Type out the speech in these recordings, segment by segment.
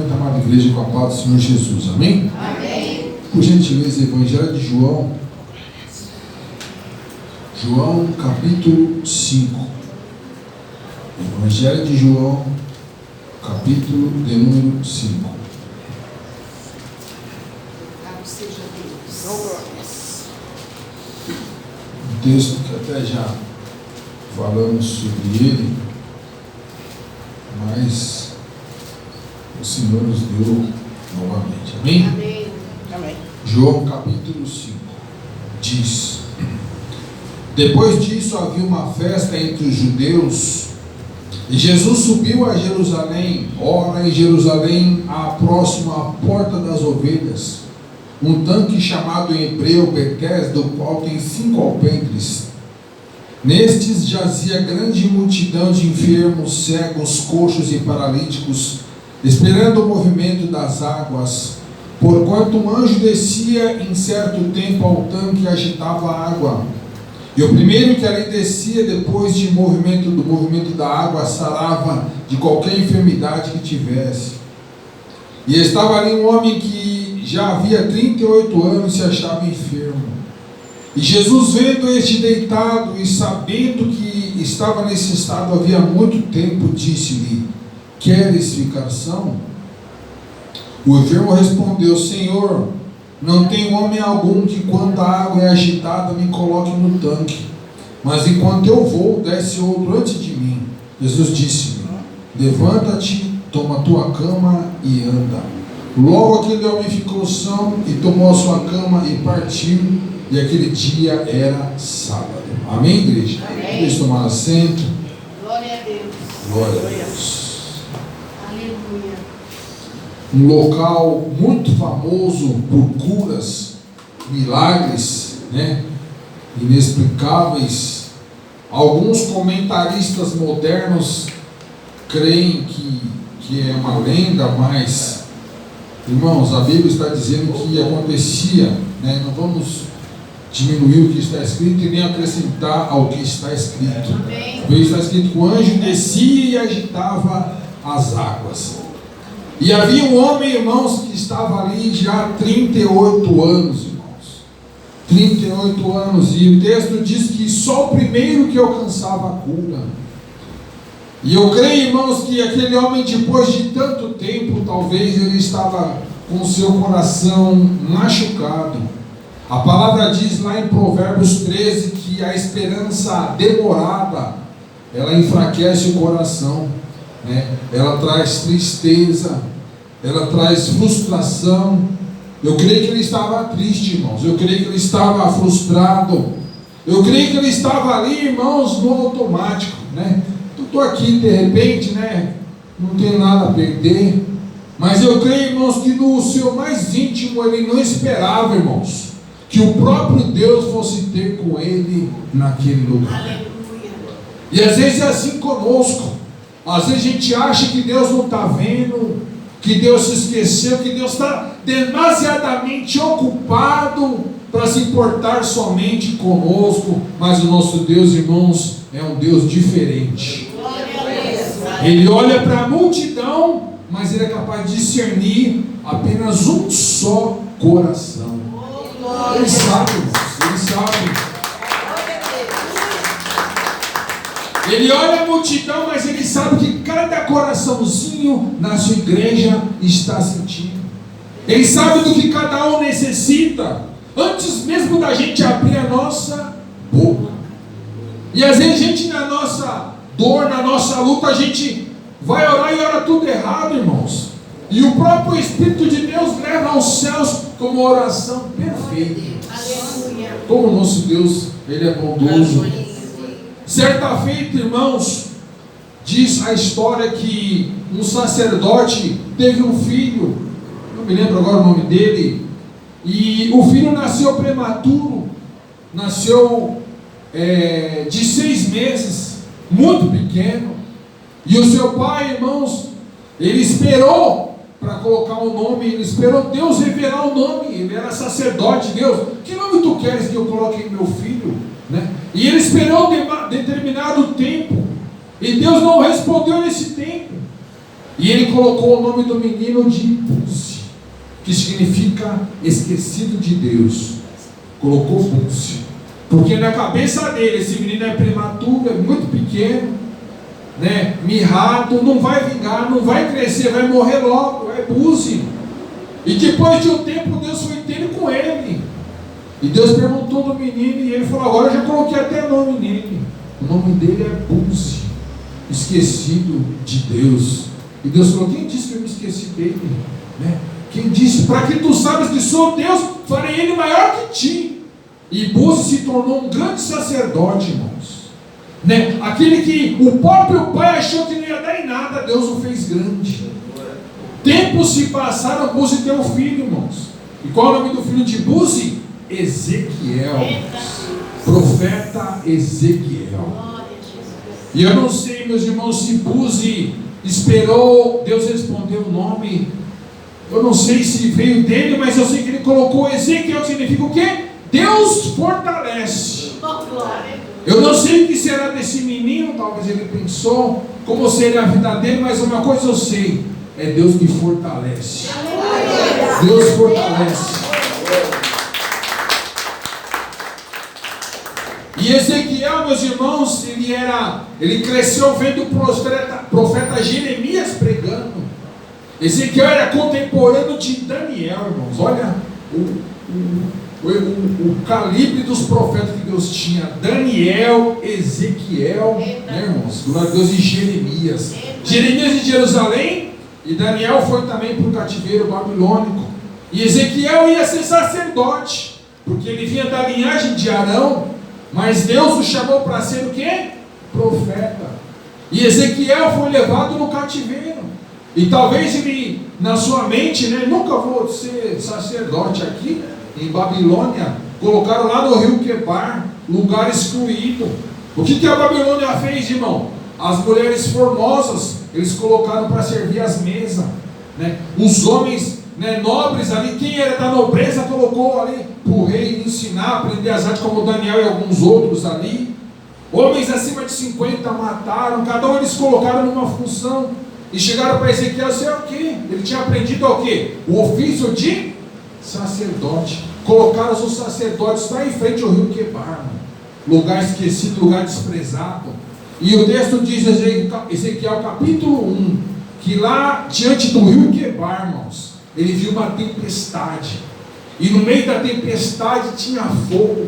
levanta, amada igreja, com a paz do Senhor Jesus. Amém? Amém. Por gentileza, Evangelho de João. João capítulo 5. Evangelho de João, capítulo de número 5. Louvado seja Deus. Um texto que até já falamos sobre ele, mas o Senhor nos deu novamente. Amém? Amém. Amém. João capítulo 5 diz: depois disso havia uma festa entre os judeus, e Jesus subiu a Jerusalém. Ora, em Jerusalém, próximo à porta das ovelhas, um tanque chamado em hebreu Betesda, do qual tem 5 alpendres. Nestes jazia grande multidão de enfermos, cegos, coxos e paralíticos, esperando o movimento das águas. Porquanto um anjo descia em certo tempo ao tanque e agitava a água. E o primeiro que ali descia, depois do movimento da água, sarava de qualquer enfermidade que tivesse. E estava ali um homem que já havia 38 anos e se achava enfermo. E Jesus, vendo este deitado e sabendo que estava nesse estado havia muito tempo, disse-lhe: queres ficar são? O enfermo respondeu: Senhor, não tem homem algum que, quando a água é agitada, me coloque no tanque, mas enquanto eu vou, desce outro antes de mim. Jesus disse-lhe: levanta-te, toma a tua cama e anda. Logo aquele homem ficou são e tomou a sua cama e partiu, e aquele dia era sábado. Amém, igreja? Amém. Deixa eu tomar assento. Glória a Deus. Glória a Deus. Aleluia. Um local muito famoso por curas, milagres, inexplicáveis. Alguns comentaristas modernos creem que é uma lenda, mas, irmãos, a Bíblia está dizendo que acontecia, não vamos diminuir o que está escrito e nem acrescentar ao que está escrito. Amém. Está escrito que o anjo descia e agitava as águas. E havia um homem, irmãos, que estava ali já há 38 anos, irmãos. 38 anos. E o texto diz que só o primeiro que alcançava a cura. E eu creio, irmãos, que aquele homem, depois de tanto tempo, talvez ele estava com o seu coração machucado. A palavra diz lá em Provérbios 13 que a esperança demorada, ela enfraquece o coração. Ela traz tristeza, ela traz frustração. Eu creio que ele estava triste, irmãos. Eu creio que ele estava frustrado. Eu creio que ele estava ali, irmãos, no automático, Eu estou aqui de repente, não tenho nada a perder. Mas eu creio, irmãos, que no seu mais íntimo ele não esperava, irmãos, que o próprio Deus fosse ter com ele naquele lugar. Aleluia. E às vezes é assim conosco. Às vezes a gente acha que Deus não está vendo, que Deus se esqueceu, que Deus está demasiadamente ocupado para se importar somente conosco. Mas o nosso Deus, irmãos, é um Deus diferente. Glória a Deus. Ele olha para a multidão, mas ele é capaz de discernir apenas um só coração. Ele sabe, irmãos, ele sabe. Ele olha a multidão, mas ele sabe que cada coraçãozinho na sua igreja está sentindo. Ele sabe do que cada um necessita, antes mesmo da gente abrir a nossa boca. E às vezes a gente, na nossa dor, na nossa luta, a gente vai orar e ora tudo errado, irmãos. E o próprio Espírito de Deus leva aos céus como uma oração perfeita. Aleluia. Como o nosso Deus, Ele é bondoso. Certa feita, irmãos, diz a história que um sacerdote teve um filho, não me lembro agora o nome dele, e o filho nasceu prematuro, nasceu de 6 meses, muito pequeno, e o seu pai, irmãos, ele esperou para colocar o nome, ele esperou Deus revelar o nome, ele era sacerdote. Deus, que nome tu queres que eu coloque em meu filho? E ele esperou determinado tempo, e Deus não respondeu nesse tempo. E ele colocou o nome do menino de Búzi, que significa esquecido de Deus. Colocou Búzi, porque na cabeça dele, esse menino é prematuro, é muito pequeno, né? Mirrado, não vai vingar, não vai crescer, vai morrer logo, é Búzi. E depois de um tempo, Deus foi ter com ele. E Deus perguntou do menino, e ele falou: agora eu já coloquei até nome nele. O nome dele é Búzi, esquecido de Deus. E Deus falou: quem disse que eu me esqueci dele? Né? Quem disse? Para que tu sabes que sou Deus, farei ele maior que ti. E Búzi se tornou um grande sacerdote, irmãos. Né? Aquele que o próprio pai achou que não ia dar em nada, Deus o fez grande. Tempos se passaram, Búzi teve um filho, irmãos. E qual é o nome do filho de Búzi? Ezequiel. Profeta Ezequiel. E eu não sei, meus irmãos, se Búzi esperou Deus responder o nome. Eu não sei se veio dele, mas eu sei que ele colocou Ezequiel, que significa o quê? Deus fortalece. Eu não sei o que será desse menino, talvez ele pensou, como seria a vida dele, mas uma coisa eu sei, é Deus que fortalece. Deus fortalece. E Ezequiel, meus irmãos, ele cresceu vendo o profeta Jeremias pregando. Ezequiel era contemporâneo de Daniel, irmãos. Olha o calibre dos profetas que Deus tinha. Daniel, Ezequiel, né, irmãos? Glória a Deus, e Jeremias. Jeremias de Jerusalém, e Daniel foi também para o cativeiro babilônico. E Ezequiel ia ser sacerdote, porque ele vinha da linhagem de Arão. Mas Deus o chamou para ser o quê? Profeta. E Ezequiel foi levado no cativeiro. E talvez ele, na sua mente, né, nunca vou ser sacerdote aqui em Babilônia. Colocaram lá no rio Quebar, lugar excluído. O que a Babilônia fez, irmão? As mulheres formosas, eles colocaram para servir as mesas, né? Os homens, né, nobres ali, quem era da nobreza, colocou ali para o rei ensinar, aprender as artes, como Daniel e alguns outros ali. Homens acima de 50 mataram, cada um eles colocaram numa função. E chegaram para Ezequiel, sei o quê? Ele tinha aprendido o quê? O ofício de sacerdote. Colocaram os sacerdotes lá em frente ao rio Quebar, lugar esquecido, lugar desprezado. E o texto diz, Ezequiel capítulo 1, que lá diante do rio Quebar, irmãos, ele viu uma tempestade. E no meio da tempestade tinha fogo.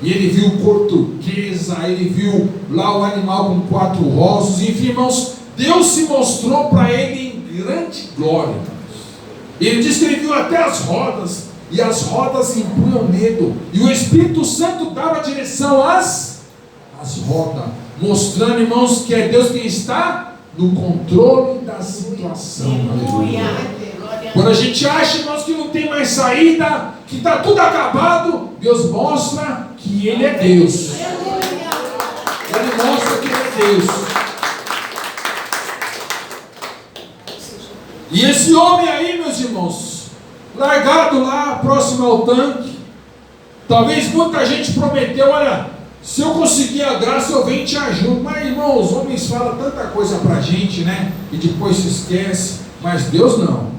E ele viu cor turquesa, ele viu lá o animal com 4 rostos. Enfim, irmãos, Deus se mostrou para ele em grande glória. Ele diz que ele viu até as rodas, e as rodas impunham medo. E o Espírito Santo dava direção às rodas, mostrando, irmãos, que é Deus quem está no controle da situação. Aleluia. Quando a gente acha, irmãos, que não tem mais saída, que está tudo acabado, Deus mostra que Ele é Deus. Ele mostra que Ele é Deus. E esse homem aí, meus irmãos, largado lá, próximo ao tanque, talvez muita gente prometeu, olha, se eu conseguir a graça, eu venho e te ajudo. Mas, irmão, os homens falam tanta coisa para a gente, né? E depois se esquece. Mas Deus não.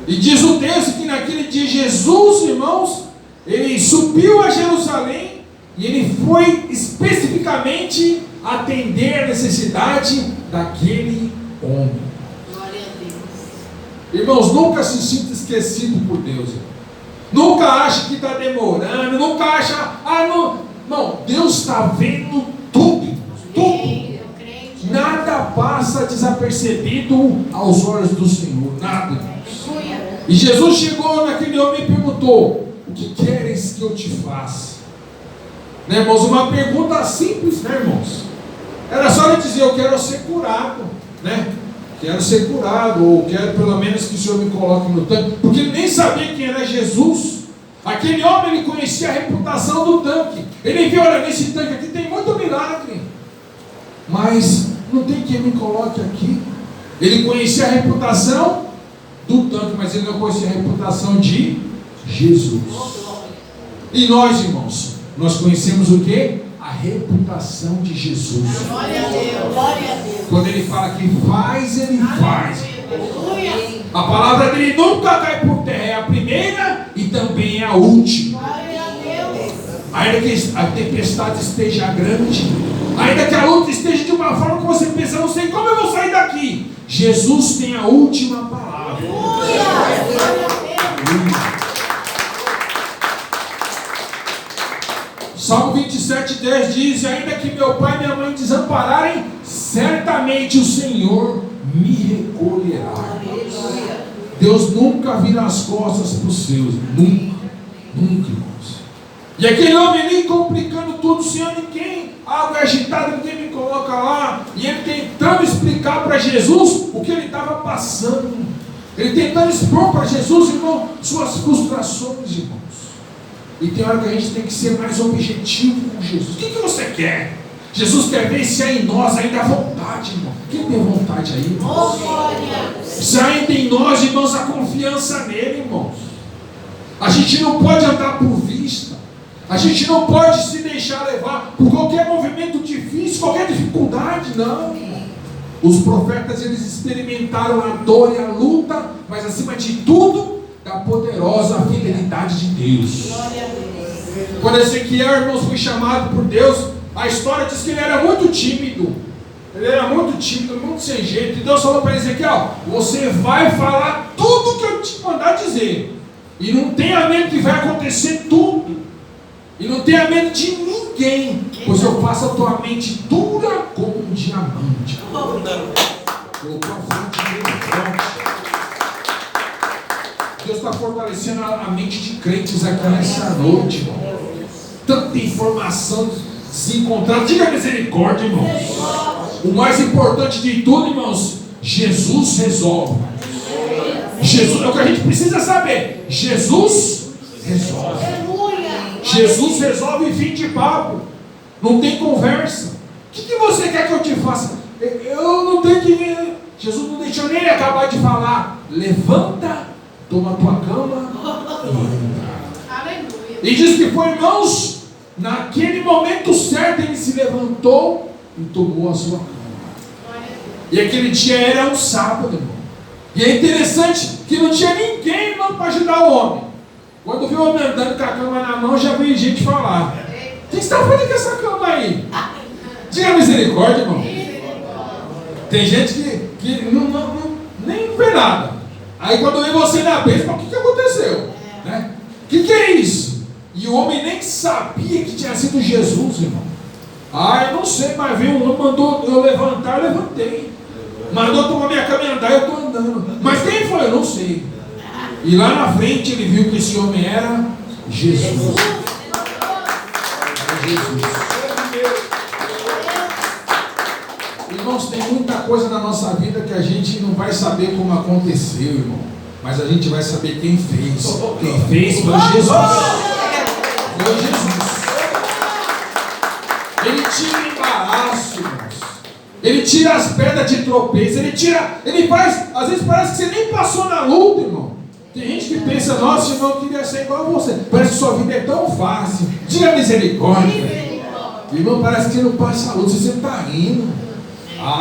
E diz o texto que naquele dia Jesus, irmãos, ele subiu a Jerusalém e ele foi especificamente atender a necessidade daquele homem. Glória a Deus. Irmãos, nunca se sinta esquecido por Deus. Nunca ache que está demorando, nunca acha, não, Deus está vendo tudo, tudo. Nada passa desapercebido aos olhos do Senhor, nada. E Jesus chegou naquele homem e perguntou: o que queres que eu te faça? Né, irmãos, uma pergunta simples, né, irmãos? Era só ele dizer: eu quero ser curado, né? Quero ser curado, ou quero pelo menos que o Senhor me coloque no tanque. Porque ele nem sabia quem era Jesus. Aquele homem, ele conhecia a reputação do tanque. Ele viu, olha, nesse tanque aqui tem muito milagre, mas não tem quem me coloque aqui. Ele conhecia a reputação do tanque, mas ele não conhecia a reputação de Jesus. E nós, irmãos, nós conhecemos o quê? A reputação de Jesus. Glória a Deus, glória a Deus. Quando ele fala que faz, ele faz. Aleluia. A palavra dele nunca cai por terra. É a primeira e também é a última. Glória a Deus. Ainda que a tempestade esteja grande, ainda que a luta esteja de uma forma que você pensa, não sei como eu vou sair daqui. Jesus tem a última palavra. Aleluia. Glória a Deus. Salmo 27:10 diz: ainda que meu pai e minha mãe desampararem, certamente o Senhor me recolherá. Aleluia. Deus nunca vira as costas para os seus. Nunca. Nunca, irmãos. E aquele homem ali complicando tudo, Senhor, ninguém, água agitada, ninguém me coloca lá. E ele tentando explicar para Jesus o que ele estava passando. Ele tentando expor para Jesus, irmão, suas frustrações, irmãos. E tem hora que a gente tem que ser mais objetivo com Jesus. O que você quer? Jesus quer ver se há em nós ainda a vontade, irmão. Quem tem vontade aí, irmãos? Oh, glória. Se há ainda em nós, irmãos, a confiança nele, irmãos. A gente não pode andar por vista. A gente não pode se deixar levar por qualquer movimento difícil, qualquer dificuldade, não. Os profetas, eles experimentaram a dor e a luta, mas acima de tudo, da poderosa fidelidade de Deus. Glória a Deus. Quando Ezequiel, irmãos, foi chamado por Deus, a história diz que ele era muito tímido. Ele era muito tímido, muito sem jeito. E Deus falou para Ezequiel: você vai falar tudo que eu te mandar dizer. E não tenha medo que vai acontecer tudo. E não tenha medo de ninguém, pois eu faço a tua mente dura como um diamante. Colocou a fonte dele forte. Deus está fortalecendo a mente de crentes aqui nessa noite, irmão. Tanta informação se encontrar. Diga misericórdia, irmãos. O mais importante de tudo, irmãos, Jesus resolve. Jesus, é o que a gente precisa saber. Jesus resolve. Jesus resolve, fim de papo. Não tem conversa. O que você quer que eu te faça? Eu não tenho que. Jesus não deixou nem ele acabar de falar. Levanta, toma a tua cama e anda. Aleluia. E diz que foi, irmãos, naquele momento certo ele se levantou e tomou a sua cama. E aquele dia era um sábado, irmão. E é interessante que não tinha ninguém, irmão, para ajudar o homem. Quando viu o homem andando com a cama na mão, já veio gente falar: o que você está fazendo com essa cama aí? Diga misericórdia, irmão. Tem gente que nem vê nada. Aí quando vê você na bênção, o que aconteceu? Né? O que é isso? E o homem nem sabia que tinha sido Jesus, irmão. Eu não sei, mas veio um homem, mandou eu levantar, eu levantei. Mandou tomar minha cama e andar, eu estou andando. Mas quem foi? Eu não sei. E lá na frente ele viu que esse homem era Jesus. Era Jesus. Irmãos, tem muita coisa na nossa vida que a gente não vai saber como aconteceu, irmão. Mas a gente vai saber quem fez. Quem fez foi Jesus. Foi Jesus. Ele tira embaraço, irmãos. Ele tira as pedras de tropeço. Ele faz, às vezes parece que você nem passou na luta, irmão. Tem gente que pensa: nossa, irmão, eu queria ser igual a você. Parece que sua vida é tão fácil. Diga misericórdia. Irmão, parece que você não passa a luta, você está rindo.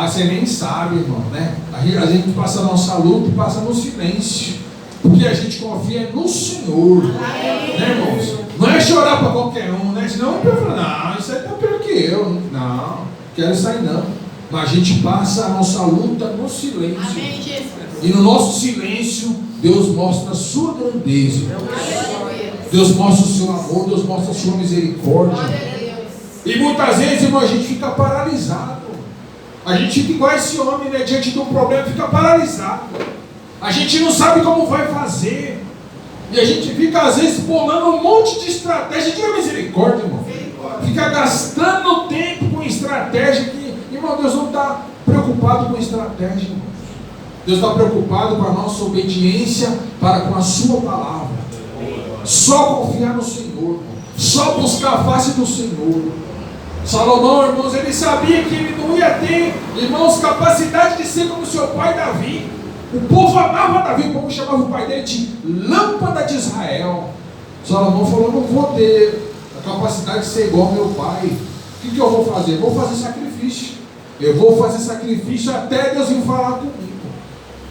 Você nem sabe, irmão, né? A gente passa a nossa luta e passa no silêncio. Porque a gente confia no Senhor. Né, irmãos? Não é chorar para qualquer um, né? Senão eu falo: não, isso aí está pior que eu. Não, quero sair não. Mas a gente passa a nossa luta no silêncio. Amém, Jesus. E no nosso silêncio, Deus mostra a sua grandeza. Deus mostra o seu amor, Deus mostra a sua misericórdia. E muitas vezes, irmão, a gente fica paralisado. A gente fica igual esse homem, né? Diante de um problema, fica paralisado. A gente não sabe como vai fazer. E a gente fica, às vezes, bolando um monte de estratégia. Diga misericórdia, irmão. Fica gastando tempo com estratégia que, irmão, Deus não está preocupado com estratégia, irmão. Deus está preocupado com a nossa obediência para com a sua palavra. Só confiar no Senhor, só buscar a face do Senhor. Salomão, irmãos, ele sabia que ele não ia ter, irmãos, capacidade de ser como seu pai Davi. O povo amava Davi, o povo chamava o pai dele de lâmpada de Israel. Salomão falou: não vou ter a capacidade de ser igual ao meu pai. O que eu vou fazer? Vou fazer sacrifício. Eu vou fazer sacrifício até Deus vir falar comigo.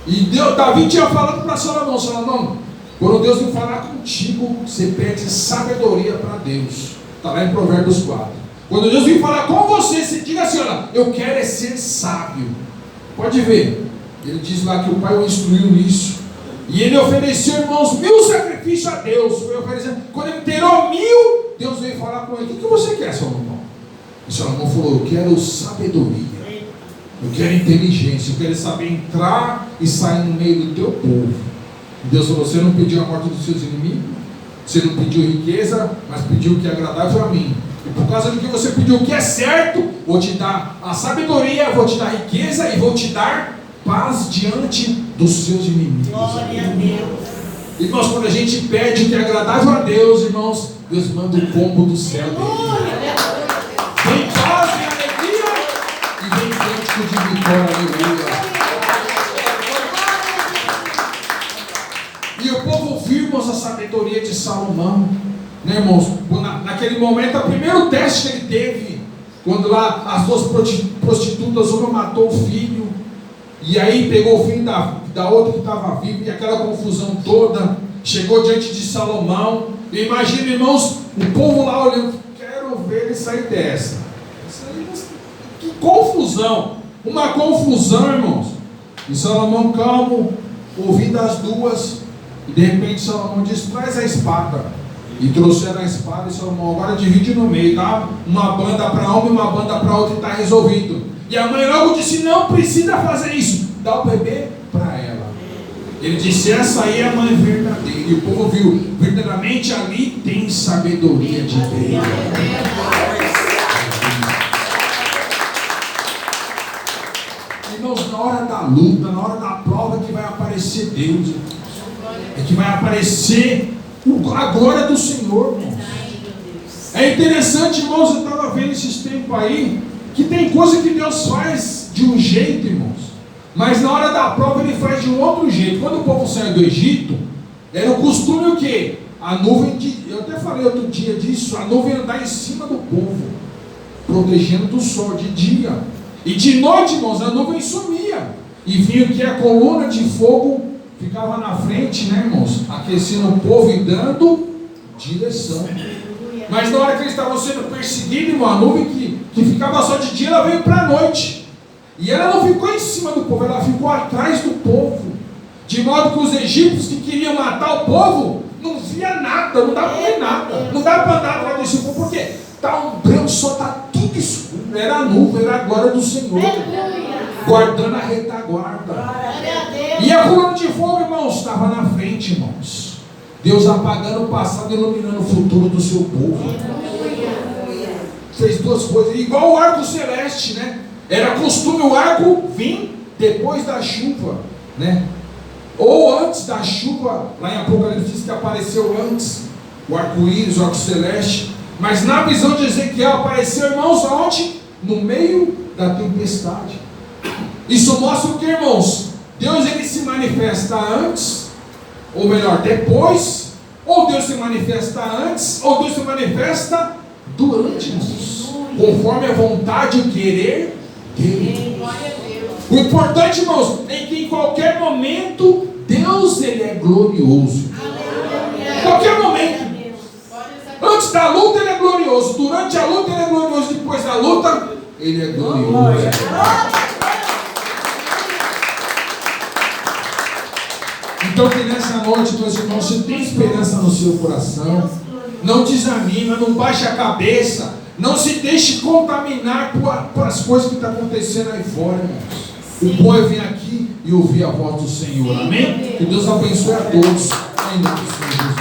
E Davi tinha falado para Salomão: Salomão, quando Deus vem falar contigo, você pede sabedoria para Deus. Está lá em Provérbios 4. Quando Deus vem falar com você, você diga assim: olha, eu quero é ser sábio. Pode ver, ele diz lá que o pai o instruiu nisso. E ele ofereceu, irmãos, 1000 sacrifícios a Deus. Foi oferecendo. Quando ele inteirou 1000, Deus veio falar com ele: o que você quer, Salomão? E Salomão falou: eu quero sabedoria. Eu quero inteligência, eu quero saber entrar e sair no meio do teu povo. E Deus falou: você não pediu a morte dos seus inimigos, você não pediu riqueza, mas pediu o que é agradável a mim. E por causa do que você pediu o que é certo, vou te dar a sabedoria, vou te dar riqueza e vou te dar paz diante dos seus inimigos. Glória a Deus. Irmãos, quando a gente pede o que é agradável a Deus, irmãos, Deus manda o combo do céu dele. Vem paz e alegria e vem cântico de vitória, aleluia. E o povo viu, irmãos, a sabedoria de Salomão, né, irmãos? Naquele momento, o primeiro teste que ele teve, quando lá as duas prostitutas, uma matou o filho, e aí pegou o filho da outra que estava viva, e aquela confusão toda, chegou diante de Salomão. Imagina, irmãos, o povo lá olhando: quero ver ele sair dessa. Que confusão, uma confusão, irmãos. E Salomão, calmo, ouvindo as duas, e de repente Salomão diz: traz a espada. E trouxeram a espada, e Salomão: agora divide no meio, tá? Uma banda para uma e uma banda para outra, e está resolvido. E a mãe logo disse: não precisa fazer isso, dá o bebê para ela. Ele disse: essa aí é a mãe verdadeira. E o povo viu, verdadeiramente ali tem sabedoria de Deus. Irmãos, na hora da luta, na hora da prova, que vai aparecer Deus, é que vai aparecer a glória do Senhor, irmãos. É interessante, irmãos, eu estava vendo esses tempos aí, que tem coisa que Deus faz de um jeito, irmãos, mas na hora da prova Ele faz de um outro jeito. Quando o povo saiu do Egito, era o costume o quê? A nuvem, eu até falei outro dia disso, a nuvem andar em cima do povo, protegendo do sol de dia. E de noite, irmãos, a nuvem sumia. E vinha o que? A coluna de fogo ficava na frente, né, irmãos? Aquecendo o povo e dando direção. Mas na hora que eles estavam sendo perseguidos, irmão, a nuvem que ficava só de dia, ela veio para a noite. E ela não ficou em cima do povo, ela ficou atrás do povo. De modo que os egípcios que queriam matar o povo, não via nada, não dava para ver nada. Não dava para andar atrás desse povo, porque está um branco, só está tudo escuro. Era a nuvem, era a glória do Senhor, guardando a retaguarda. E a coluna de fogo, irmãos, estava na frente, irmãos. Deus apagando o passado, iluminando o futuro do seu povo. Fez duas coisas, igual o arco celeste, né? Era costume o arco vir depois da chuva, né? Ou antes da chuva. Lá em Apocalipse diz que apareceu antes o arco-íris, o arco celeste. Mas na visão de Ezequiel apareceu, irmãos, aonde? No meio da tempestade. Isso mostra o que, irmãos? Deus, ele se manifesta antes, ou melhor, depois, ou Deus se manifesta antes, ou Deus se manifesta durante, irmãos, conforme a vontade e o querer dele. O importante, irmãos, é que em qualquer momento Deus, ele é glorioso. Em qualquer momento. Antes da luta ele é glorioso, durante a luta ele é glorioso, depois da luta ele é glorioso. Então que nessa noite, meus irmãos, você tem esperança no seu coração. Não desanima, não baixe a cabeça, não se deixe contaminar por as coisas que estão acontecendo aí fora, irmãos. O bom é vir aqui e ouvir a voz do Senhor, amém? Que Deus abençoe a todos, em nome do Senhor Jesus.